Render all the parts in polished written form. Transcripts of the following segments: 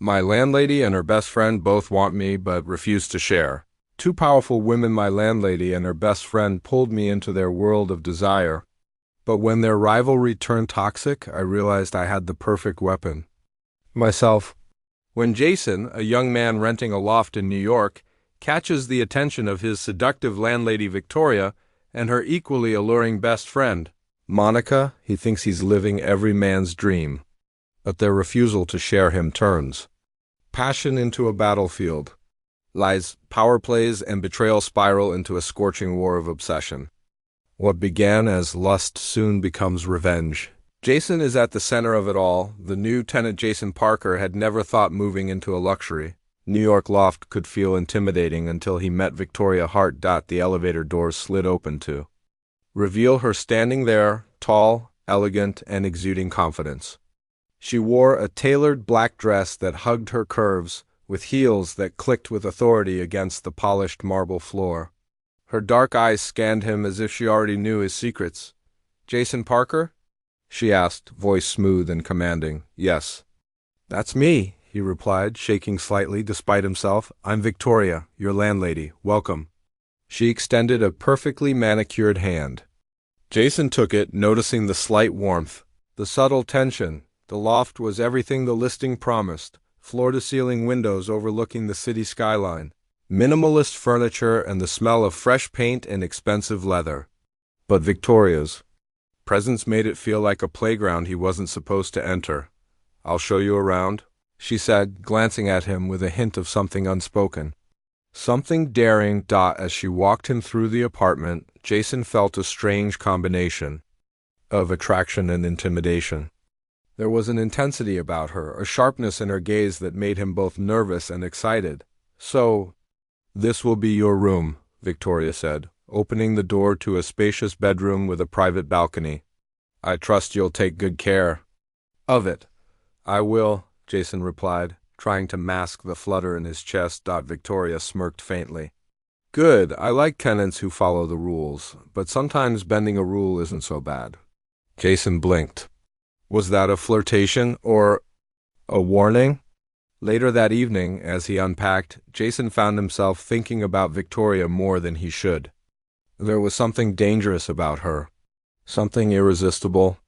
My landlady and her best friend both want me but refuse to share. Two powerful women, my landlady and her best friend, pulled me into their world of desire. But when their rivalry turned toxic, I realized I had the perfect weapon. Myself. When Jason, a young man renting a loft in New York, catches the attention of his seductive landlady Victoria and her equally alluring best friend, Monica, he thinks he's living every man's dream. But their refusal to share him turns passion into a battlefield. Lies, power plays, and betrayal spiral into a scorching war of obsession. What began as lust soon becomes revenge. Jason is at the center of it all. The new tenant, Jason Parker, had never thought moving into a luxury New York loft could feel intimidating until he met Victoria Hart. The elevator doors slid open to reveal her standing there, tall, elegant, and exuding confidence. She wore a tailored black dress that hugged her curves, with heels that clicked with authority against the polished marble floor. Her dark eyes scanned him as if she already knew his secrets. "Jason Parker?" she asked, voice smooth and commanding. "Yes." "That's me," he replied, shaking slightly despite himself. "I'm Victoria, your landlady. Welcome." She extended a perfectly manicured hand. Jason took it, noticing the slight warmth, the subtle tension. The loft was everything the listing promised. Floor-to-ceiling windows overlooking the city skyline, minimalist furniture, and the smell of fresh paint and expensive leather. But Victoria's presence made it feel like a playground he wasn't supposed to enter. "I'll show you around," she said, glancing at him with a hint of something unspoken. Something daring. As she walked him through the apartment, Jason felt a strange combination of attraction and intimidation. There was an intensity about her, a sharpness in her gaze that made him both nervous and excited. "So, this will be your room," Victoria said, opening the door to a spacious bedroom with a private balcony. "I trust you'll take good care of it." "I will," Jason replied, trying to mask the flutter in his chest. Victoria smirked faintly. "Good. I like tenants who follow the rules, but sometimes bending a rule isn't so bad." Jason blinked. Was that a flirtation or a warning? Later that evening, as he unpacked, Jason found himself thinking about Victoria more than he should. There was something dangerous about her, something irresistible.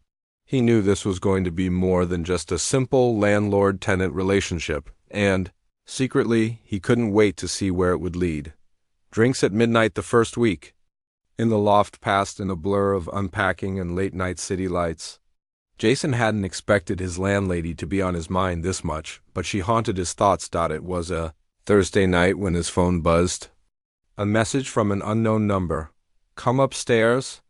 He knew this was going to be more than just a simple landlord-tenant relationship, and, secretly, he couldn't wait to see where it would lead. Drinks at midnight the first week. In the loft passed in a blur of unpacking and late-night city lights. Jason hadn't expected his landlady to be on his mind this much, but she haunted his thoughts. It was a Thursday night when his phone buzzed. A message from an unknown number. "Come upstairs.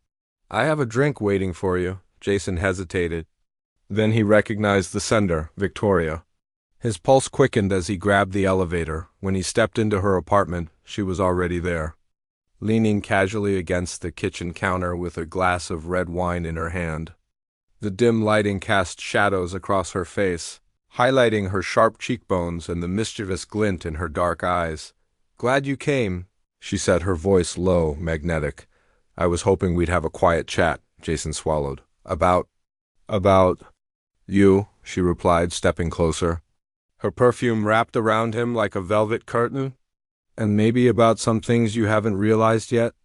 I have a drink waiting for you." Jason hesitated. Then he recognized the sender, Victoria. His pulse quickened as he grabbed the elevator. When he stepped into her apartment, she was already there, leaning casually against the kitchen counter with a glass of red wine in her hand. The dim lighting cast shadows across her face, highlighting her sharp cheekbones and the mischievous glint in her dark eyes. "Glad you came," she said, her voice low, magnetic. "I was hoping we'd have a quiet chat," Jason swallowed. About you," she replied, stepping closer. Her perfume wrapped around him like a velvet curtain. "And maybe about some things you haven't realized yet?"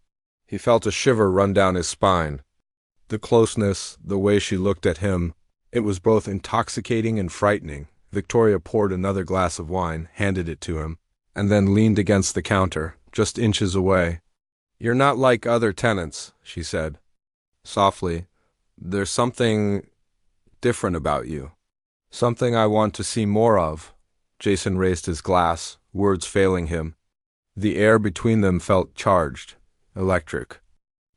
He felt a shiver run down his spine. The closeness, the way she looked at him, it was both intoxicating and frightening. Victoria poured another glass of wine, handed it to him, and then leaned against the counter, just inches away. "You're not like other tenants," she said, softly. "There's something different about you. Something I want to see more of." Jason raised his glass, words failing him. The air between them felt charged, electric.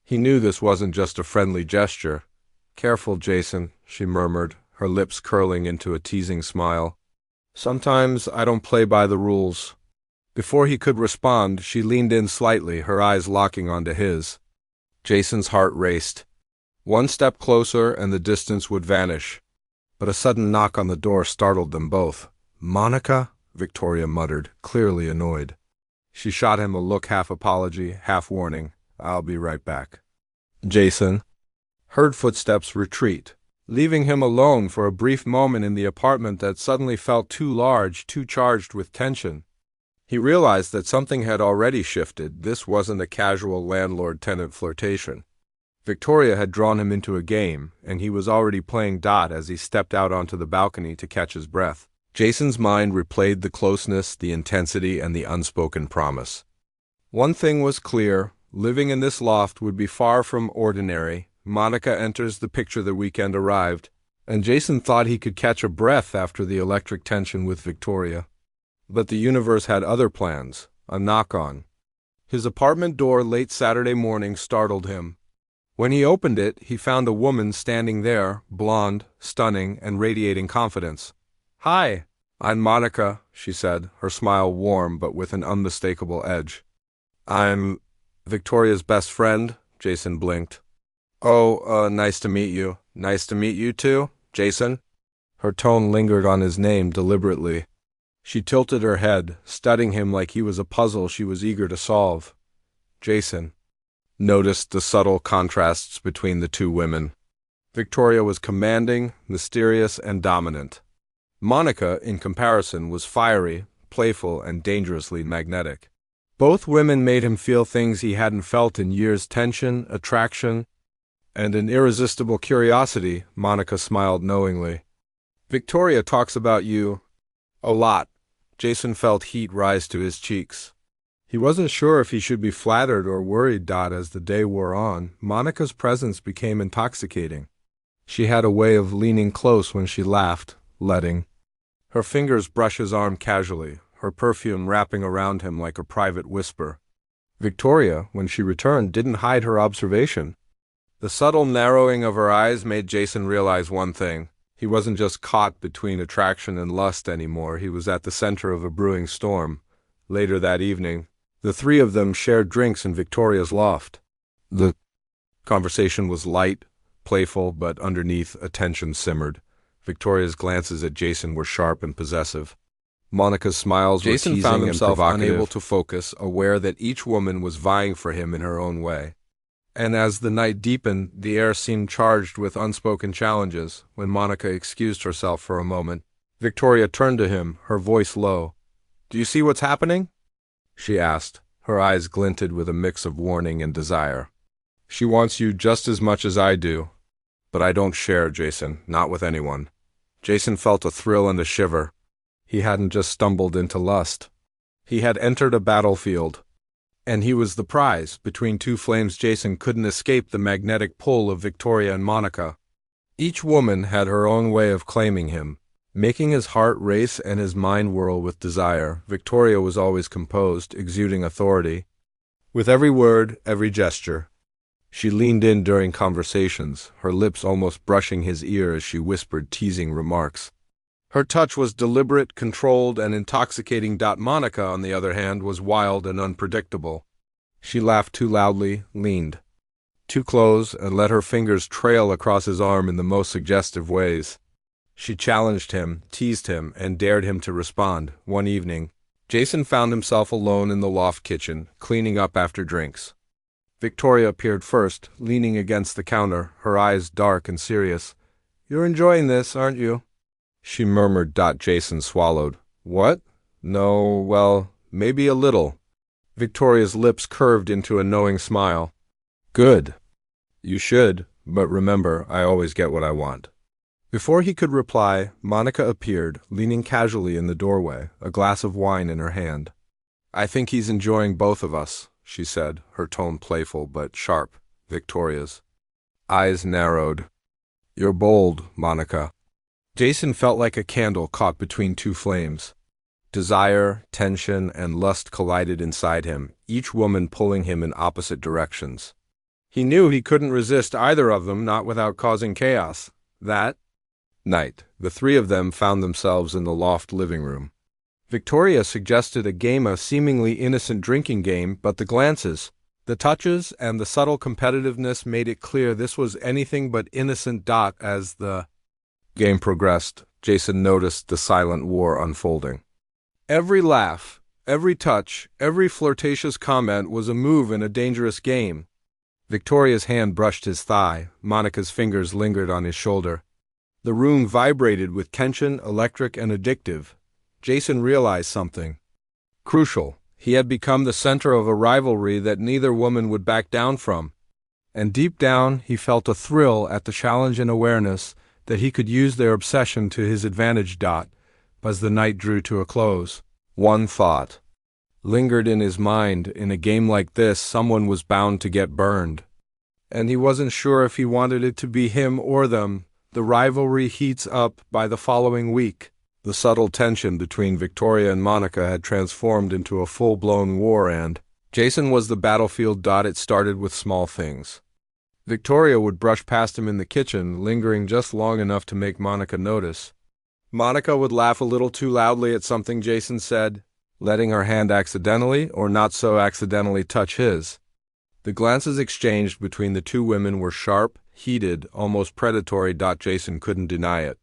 He knew this wasn't just a friendly gesture. "Careful, Jason," she murmured, her lips curling into a teasing smile. "Sometimes I don't play by the rules." Before he could respond, she leaned in slightly, her eyes locking onto his. Jason's heart raced. One step closer and the distance would vanish. But a sudden knock on the door startled them both. "Monica?" Victoria muttered, clearly annoyed. She shot him a look, half apology, half warning. "I'll be right back." Jason heard footsteps retreat. leaving him alone for a brief moment in the apartment that suddenly felt too large, too charged with tension. He realized that something had already shifted. This wasn't a casual landlord-tenant flirtation. Victoria had drawn him into a game, and he was already playing dot as he stepped out onto the balcony to catch his breath. Jason's mind replayed the closeness, the intensity, and the unspoken promise. One thing was clear: living in this loft would be far from ordinary. Monica enters the picture the weekend arrived, and Jason thought he could catch a breath after the electric tension with Victoria. But the universe had other plans. A knock-on. His apartment door late Saturday morning startled him. When he opened it, he found a woman standing there, blonde, stunning, and radiating confidence. "Hi, I'm Monica," she said, her smile warm but with an unmistakable edge. "I'm Victoria's best friend," Jason blinked. "Oh, nice to meet you." "Nice to meet you too, Jason." Her tone lingered on his name deliberately. She tilted her head, studying him like he was a puzzle she was eager to solve. Jason noticed the subtle contrasts between the two women. Victoria was commanding, mysterious, and dominant. Monica, in comparison, was fiery, playful, and dangerously magnetic. Both women made him feel things he hadn't felt in years: tension, attraction, and an irresistible curiosity. Monica smiled knowingly. "Victoria talks about you a lot." Jason felt heat rise to his cheeks. He wasn't sure if he should be flattered or worried. As the day wore on, Monica's presence became intoxicating. She had a way of leaning close when she laughed, letting her fingers brush his arm casually, her perfume wrapping around him like a private whisper. Victoria, when she returned, didn't hide her observation. The subtle narrowing of her eyes made Jason realize one thing. He wasn't just caught between attraction and lust anymore. He was at the center of a brewing storm. Later that evening, the three of them shared drinks in Victoria's loft. The conversation was light, playful, but underneath, a tension simmered. Victoria's glances at Jason were sharp and possessive. Monica's smiles were teasing and provocative. Jason found himself unable to focus, aware that each woman was vying for him in her own way. And as the night deepened, the air seemed charged with unspoken challenges. When Monica excused herself for a moment, Victoria turned to him, her voice low. "Do you see what's happening?" she asked. Her eyes glinted with a mix of warning and desire. "She wants you just as much as I do. But I don't share, Jason, not with anyone." Jason felt a thrill and a shiver. He hadn't just stumbled into lust. He had entered a battlefield. And he was the prize. Between two flames, Jason couldn't escape the magnetic pull of Victoria and Monica. Each woman had her own way of claiming him, making his heart race and his mind whirl with desire. Victoria was always composed, exuding authority. With every word, every gesture, she leaned in during conversations, her lips almost brushing his ear as she whispered teasing remarks. Her touch was deliberate, controlled, and intoxicating. Monica, on the other hand, was wild and unpredictable. She laughed too loudly, leaned too close, and let her fingers trail across his arm in the most suggestive ways. She challenged him, teased him, and dared him to respond. One evening, Jason found himself alone in the loft kitchen, cleaning up after drinks. Victoria appeared first, leaning against the counter, her eyes dark and serious. "You're enjoying this, aren't you?" she murmured. Jason swallowed. "What? No, well, maybe a little." Victoria's lips curved into a knowing smile. "Good. You should, but remember, I always get what I want." Before he could reply, Monica appeared, leaning casually in the doorway, a glass of wine in her hand. "I think he's enjoying both of us," she said, her tone playful but sharp. Victoria's eyes narrowed. "You're bold, Monica." Jason felt like a candle caught between two flames. Desire, tension, and lust collided inside him, each woman pulling him in opposite directions. He knew he couldn't resist either of them, not without causing chaos. That night, the three of them found themselves in the loft living room. Victoria suggested a game, a seemingly innocent drinking game, but the glances, the touches, and the subtle competitiveness made it clear this was anything but innocent. As the game progressed, Jason noticed the silent war unfolding. Every laugh, every touch, every flirtatious comment was a move in a dangerous game. Victoria's hand brushed his thigh. Monica's fingers lingered on his shoulder. The room vibrated with tension, electric and addictive. Jason realized something crucial. He had become the center of a rivalry that neither woman would back down from. And deep down, he felt a thrill at the challenge and awareness that he could use their obsession to his advantage. As the night drew to a close, one thought lingered in his mind: in a game like this, someone was bound to get burned. And he wasn't sure if he wanted it to be him or them. The rivalry heats up by the following week. The subtle tension between Victoria and Monica had transformed into a full-blown war, and Jason was the battlefield. It started with small things. Victoria would brush past him in the kitchen, lingering just long enough to make Monica notice. Monica would laugh a little too loudly at something Jason said, letting her hand accidentally or not so accidentally touch his. The glances exchanged between the two women were sharp, heated, almost predatory. Jason couldn't deny it.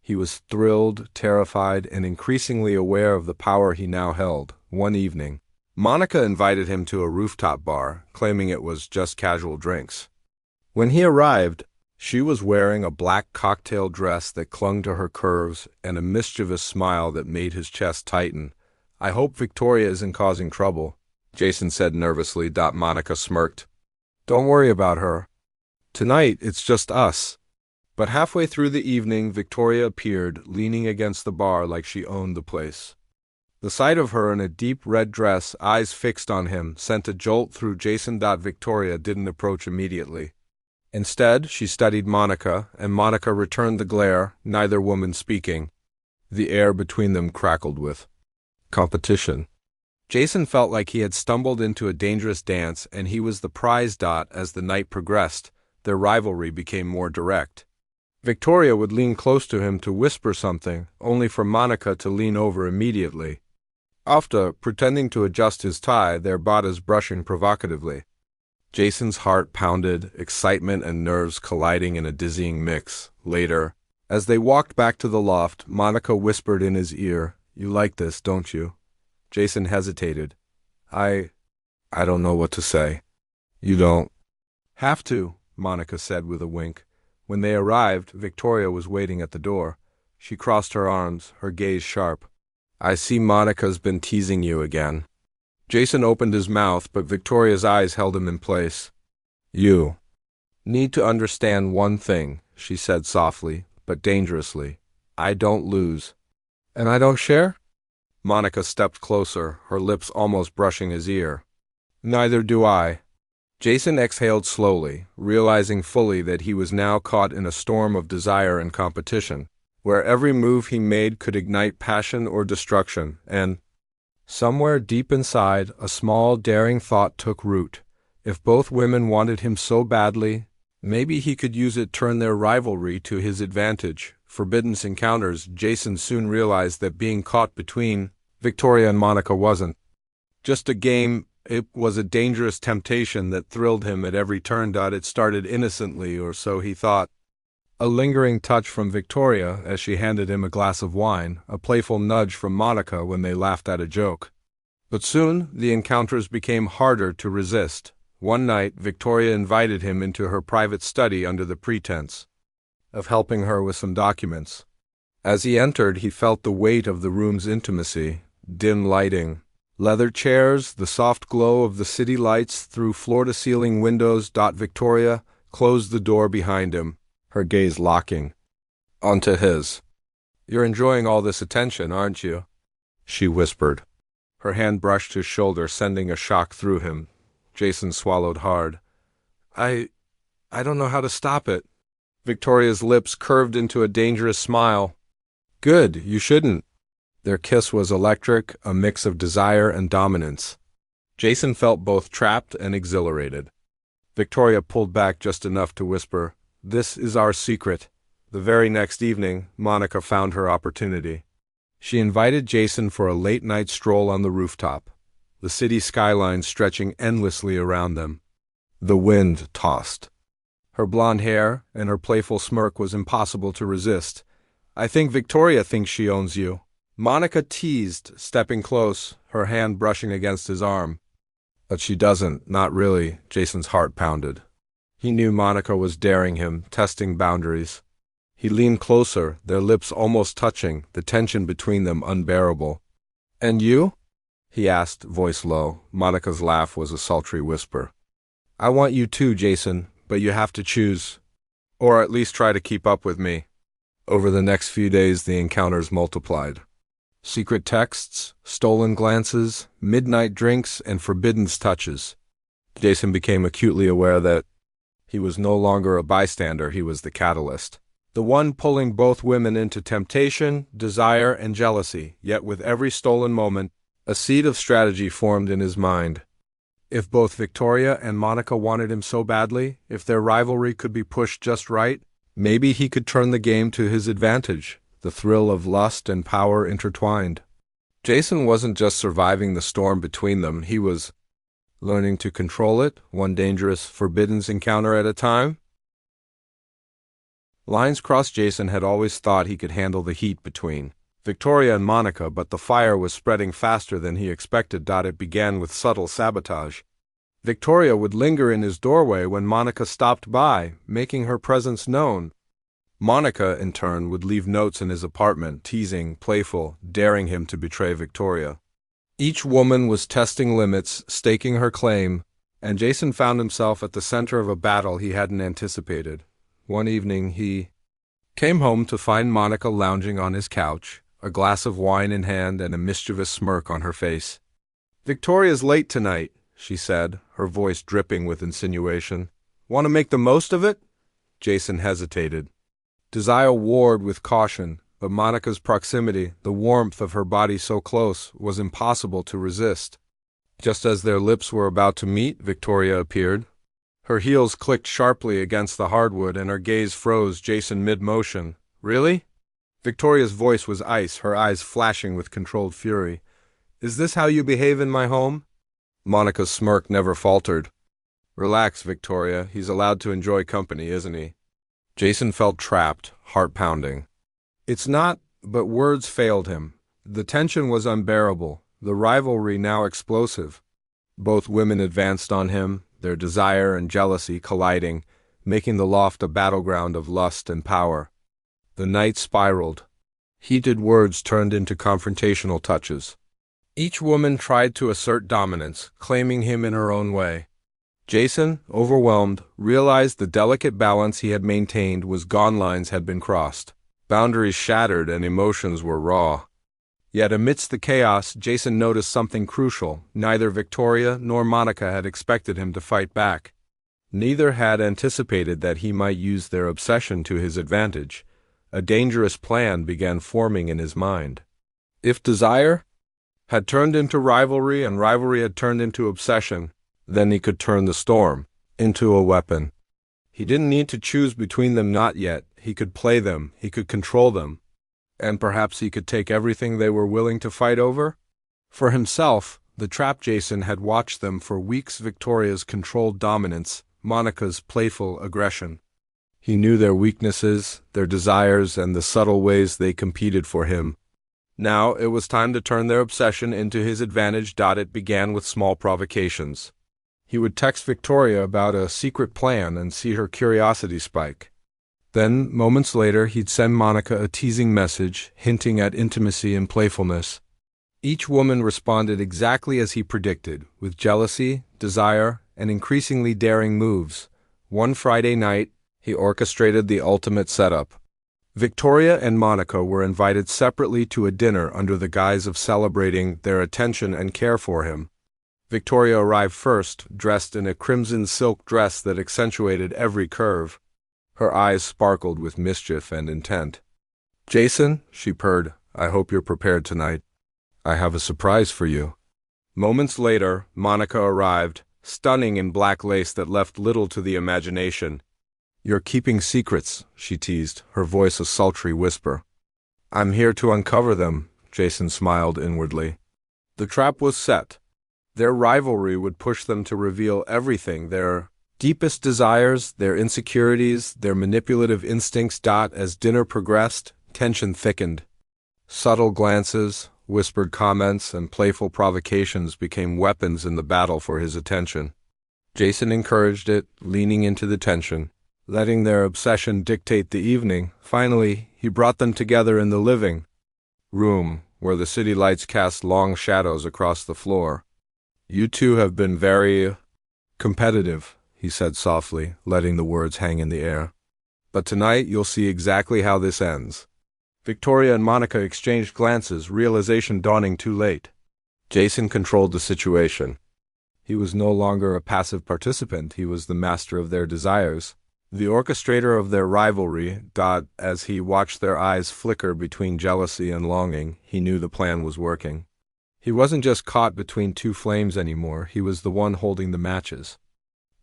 He was thrilled, terrified, and increasingly aware of the power he now held. One evening, Monica invited him to a rooftop bar, claiming it was just casual drinks. When he arrived, she was wearing a black cocktail dress that clung to her curves and a mischievous smile that made his chest tighten. "I hope Victoria isn't causing trouble," Jason said nervously. Monica smirked. "Don't worry about her. Tonight, it's just us." But halfway through the evening, Victoria appeared, leaning against the bar like she owned the place. The sight of her in a deep red dress, eyes fixed on him, sent a jolt through Jason. Victoria didn't approach immediately. Instead, she studied Monica, and Monica returned the glare, neither woman speaking. The air between them crackled with competition. Jason felt like he had stumbled into a dangerous dance, and he was the prize. As the night progressed, their rivalry became more direct. Victoria would lean close to him to whisper something, only for Monica to lean over immediately. After pretending to adjust his tie, their bodies brushing provocatively. Jason's heart pounded, excitement and nerves colliding in a dizzying mix. Later, as they walked back to the loft, Monica whispered in his ear, "You like this, don't you?" Jason hesitated. I don't know what to say." "You don't have to," Monica said with a wink. When they arrived, Victoria was waiting at the door. She crossed her arms, her gaze sharp. "I see Monica's been teasing you again." Jason opened his mouth, but Victoria's eyes held him in place. "You need to understand one thing," she said softly, but dangerously. "I don't lose." "And I don't share?" Monica stepped closer, her lips almost brushing his ear. "Neither do I." Jason exhaled slowly, realizing fully that he was now caught in a storm of desire and competition, where every move he made could ignite passion or destruction, and somewhere deep inside, a small, daring thought took root. If both women wanted him so badly, maybe he could use it to turn their rivalry to his advantage. Forbidden encounters. Jason soon realized that being caught between Victoria and Monica wasn't just a game. It was a dangerous temptation that thrilled him at every turn. It started innocently, or so he thought. A lingering touch from Victoria as she handed him a glass of wine, a playful nudge from Monica when they laughed at a joke. But soon, the encounters became harder to resist. One night, Victoria invited him into her private study under the pretense of helping her with some documents. As he entered, he felt the weight of the room's intimacy, dim lighting, leather chairs, the soft glow of the city lights through floor-to-ceiling windows. Victoria closed the door behind him, her gaze locking onto his. "You're enjoying all this attention, aren't you?" she whispered. Her hand brushed his shoulder, sending a shock through him. Jason swallowed hard. I don't know how to stop it." Victoria's lips curved into a dangerous smile. "Good, you shouldn't." Their kiss was electric, a mix of desire and dominance. Jason felt both trapped and exhilarated. Victoria pulled back just enough to whisper, "This is our secret." The very next evening, Monica found her opportunity. She invited Jason for a late-night stroll on the rooftop, the city skyline stretching endlessly around them. The wind tossed. Her blonde hair and her playful smirk was impossible to resist. "I think Victoria thinks she owns you," Monica teased, stepping close, her hand brushing against his arm. "But she doesn't, not really," Jason's heart pounded. He knew Monica was daring him, testing boundaries. He leaned closer, their lips almost touching, the tension between them unbearable. "And you?" he asked, voice low. Monica's laugh was a sultry whisper. "I want you too, Jason, but you have to choose. Or at least try to keep up with me." Over the next few days, the encounters multiplied. Secret texts, stolen glances, midnight drinks, and forbidden touches. Jason became acutely aware that he was no longer a bystander, he was the catalyst. The one pulling both women into temptation, desire, and jealousy, yet with every stolen moment, a seed of strategy formed in his mind. If both Victoria and Monica wanted him so badly, if their rivalry could be pushed just right, maybe he could turn the game to his advantage, the thrill of lust and power intertwined. Jason wasn't just surviving the storm between them, he was learning to control it, one dangerous, forbidden encounter at a time. Lines crossed. Jason had always thought he could handle the heat between Victoria and Monica, but the fire was spreading faster than he expected. It began with subtle sabotage. Victoria would linger in his doorway when Monica stopped by, making her presence known. Monica, in turn, would leave notes in his apartment, teasing, playful, daring him to betray Victoria. Each woman was testing limits, staking her claim, and Jason found himself at the center of a battle he hadn't anticipated. One evening, he came home to find Monica lounging on his couch, a glass of wine in hand and a mischievous smirk on her face. "Victoria's late tonight," she said, her voice dripping with insinuation. "Want to make the most of it?" Jason hesitated. Desire warred with caution, but Monica's proximity, the warmth of her body so close, was impossible to resist. Just as their lips were about to meet, Victoria appeared. Her heels clicked sharply against the hardwood and her gaze froze Jason mid-motion. "Really?" Victoria's voice was ice, her eyes flashing with controlled fury. "Is this how you behave in my home?" Monica's smirk never faltered. "Relax, Victoria. He's allowed to enjoy company, isn't he?" Jason felt trapped, heart pounding. "It's not," but words failed him. The tension was unbearable, the rivalry now explosive. Both women advanced on him, their desire and jealousy colliding, making the loft a battleground of lust and power. The night spiraled. Heated words turned into confrontational touches. Each woman tried to assert dominance, claiming him in her own way. Jason, overwhelmed, realized the delicate balance he had maintained was gone. Lines had been crossed. Boundaries shattered and emotions were raw. Yet amidst the chaos, Jason noticed something crucial. Neither Victoria nor Monica had expected him to fight back. Neither had anticipated that he might use their obsession to his advantage. A dangerous plan began forming in his mind. If desire had turned into rivalry and rivalry had turned into obsession, then he could turn the storm into a weapon. He didn't need to choose between them, not yet. He could play them, he could control them, and perhaps he could take everything they were willing to fight over. For himself, the trapped Jason had watched them for weeks. Victoria's controlled dominance, Monica's playful aggression. He knew their weaknesses, their desires, and the subtle ways they competed for him. Now it was time to turn their obsession into his advantage. It began with small provocations. He would text Victoria about a secret plan and see her curiosity spike. Then, moments later, he'd send Monica a teasing message, hinting at intimacy and playfulness. Each woman responded exactly as he predicted, with jealousy, desire, and increasingly daring moves. One Friday night, he orchestrated the ultimate setup. Victoria and Monica were invited separately to a dinner under the guise of celebrating their attention and care for him. Victoria arrived first, dressed in a crimson silk dress that accentuated every curve. Her eyes sparkled with mischief and intent. "Jason," she purred, "I hope you're prepared tonight. I have a surprise for you." Moments later, Monica arrived, stunning in black lace that left little to the imagination. "You're keeping secrets," she teased, her voice a sultry whisper. "I'm here to uncover them," Jason smiled inwardly. The trap was set. Their rivalry would push them to reveal everything, their deepest desires, their insecurities, their manipulative instincts. As dinner progressed, tension thickened. Subtle glances, whispered comments, and playful provocations became weapons in the battle for his attention. Jason encouraged it, leaning into the tension. letting their obsession dictate the evening. Finally, he brought them together in the living room, where the city lights cast long shadows across the floor. "You two have been very competitive," he said softly, letting the words hang in the air. "But tonight you'll see exactly how this ends." Victoria and Monica exchanged glances, realization dawning too late. Jason controlled the situation. He was no longer a passive participant, he was the master of their desires, the orchestrator of their rivalry. As he watched their eyes flicker between jealousy and longing, he knew the plan was working. He wasn't just caught between two flames anymore, he was the one holding the matches.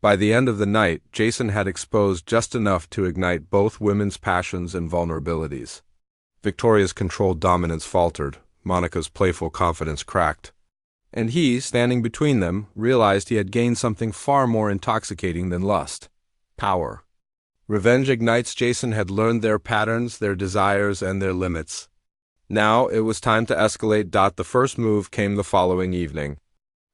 By the end of the night, Jason had exposed just enough to ignite both women's passions and vulnerabilities. Victoria's controlled dominance faltered, Monica's playful confidence cracked. And he, standing between them, realized he had gained something far more intoxicating than lust: power. Revenge ignites. Jason had learned their patterns, their desires, and their limits. Now it was time to escalate. The first move came the following evening.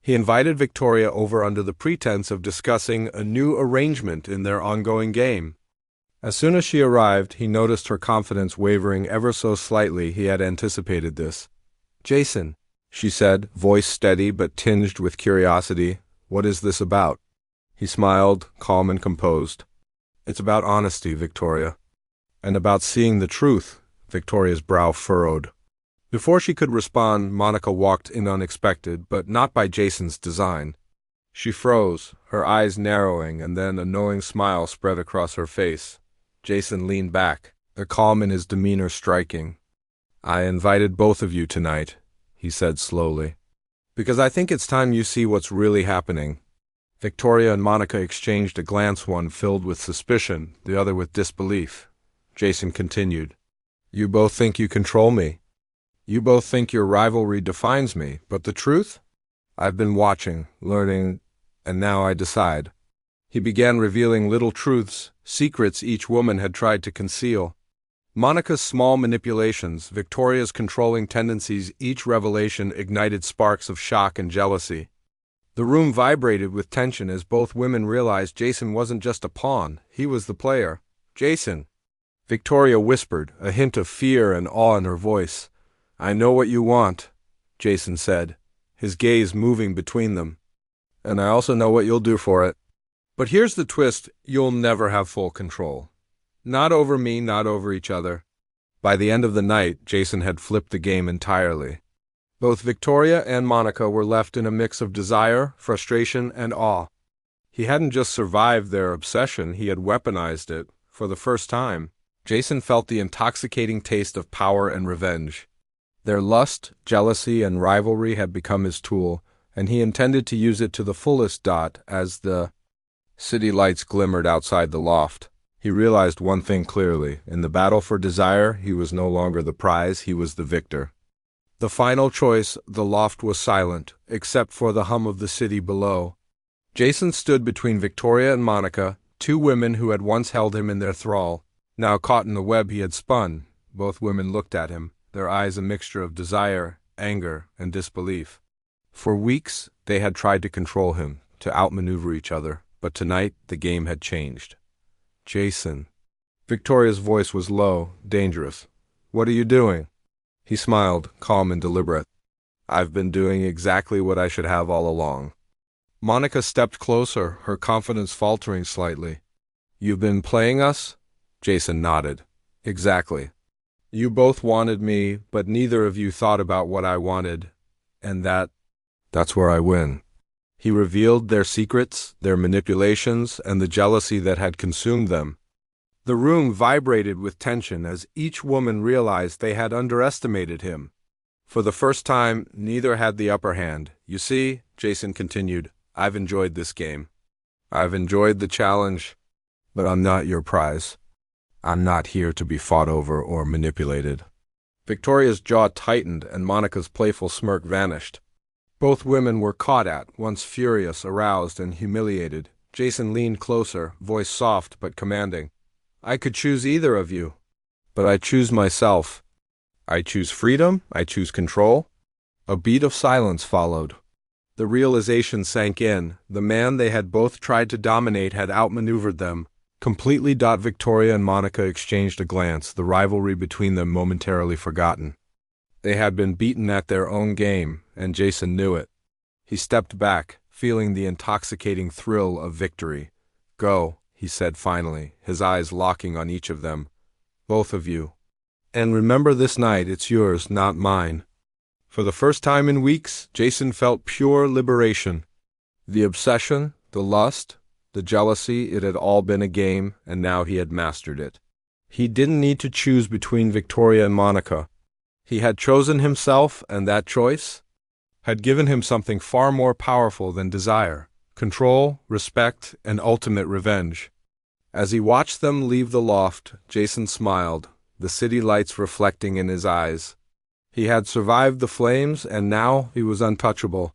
He invited Victoria over under the pretense of discussing a new arrangement in their ongoing game. As soon as she arrived, he noticed her confidence wavering ever so slightly. He had anticipated this. "Jason," she said, voice steady but tinged with curiosity, "what is this about?" He smiled, calm and composed. "It's about honesty, Victoria." "And about seeing the truth." Victoria's brow furrowed. Before she could respond, Monica walked in unexpected, but not by Jason's design. She froze, her eyes narrowing, and then a knowing smile spread across her face. Jason leaned back, the calm in his demeanor striking. "I invited both of you tonight," he said slowly, "because I think it's time you see what's really happening." Victoria and Monica exchanged a glance, one filled with suspicion, the other with disbelief. Jason continued, "You both think you control me. You both think your rivalry defines me, but the truth? I've been watching, learning, and now I decide." He began revealing little truths, secrets each woman had tried to conceal. Monica's small manipulations, Victoria's controlling tendencies, each revelation ignited sparks of shock and jealousy. The room vibrated with tension as both women realized Jason wasn't just a pawn, he was the player. "Jason," Victoria whispered, a hint of fear and awe in her voice. "I know what you want," Jason said, his gaze moving between them. "And I also know what you'll do for it. But here's the twist, you'll never have full control. Not over me, not over each other." By the end of the night, Jason had flipped the game entirely. Both Victoria and Monica were left in a mix of desire, frustration, and awe. He hadn't just survived their obsession, he had weaponized it. For the first time, Jason felt the intoxicating taste of power and revenge. Their lust, jealousy, and rivalry had become his tool, and he intended to use it to the fullest. As the city lights glimmered outside the loft, he realized one thing clearly. In the battle for desire, he was no longer the prize, he was the victor. The final choice, the loft was silent, except for the hum of the city below. Jason stood between Victoria and Monica, two women who had once held him in their thrall, now caught in the web he had spun. Both women looked at him, their eyes a mixture of desire, anger, and disbelief. For weeks, they had tried to control him, to outmaneuver each other, but tonight the game had changed. "Jason." Victoria's voice was low, dangerous. "What are you doing?" He smiled, calm and deliberate. "I've been doing exactly what I should have all along." Monica stepped closer, her confidence faltering slightly. "You've been playing us?" Jason nodded. "Exactly. You both wanted me, but neither of you thought about what I wanted, and that's where I win." He revealed their secrets, their manipulations, and the jealousy that had consumed them. The room vibrated with tension as each woman realized they had underestimated him. For the first time, neither had the upper hand. "You see," Jason continued, "I've enjoyed this game. I've enjoyed the challenge, but I'm not your prize. I'm not here to be fought over or manipulated." Victoria's jaw tightened and Monica's playful smirk vanished. Both women were caught at once, furious, aroused, and humiliated. Jason leaned closer, voice soft but commanding. "I could choose either of you, but I choose myself. I choose freedom, I choose control." A beat of silence followed. The realization sank in. The man they had both tried to dominate had outmaneuvered them. Completely. Victoria and Monica exchanged a glance, the rivalry between them momentarily forgotten. They had been beaten at their own game, and Jason knew it. He stepped back, feeling the intoxicating thrill of victory. "Go," he said finally, his eyes locking on each of them. "Both of you. And remember, this night it's yours, not mine." For the first time in weeks, Jason felt pure liberation. The obsession, the lust, the jealousy, it had all been a game, and now he had mastered it. He didn't need to choose between Victoria and Monica. He had chosen himself, and that choice had given him something far more powerful than desire: control, respect, and ultimate revenge. As he watched them leave the loft, Jason smiled, the city lights reflecting in his eyes. He had survived the flames, and now he was untouchable.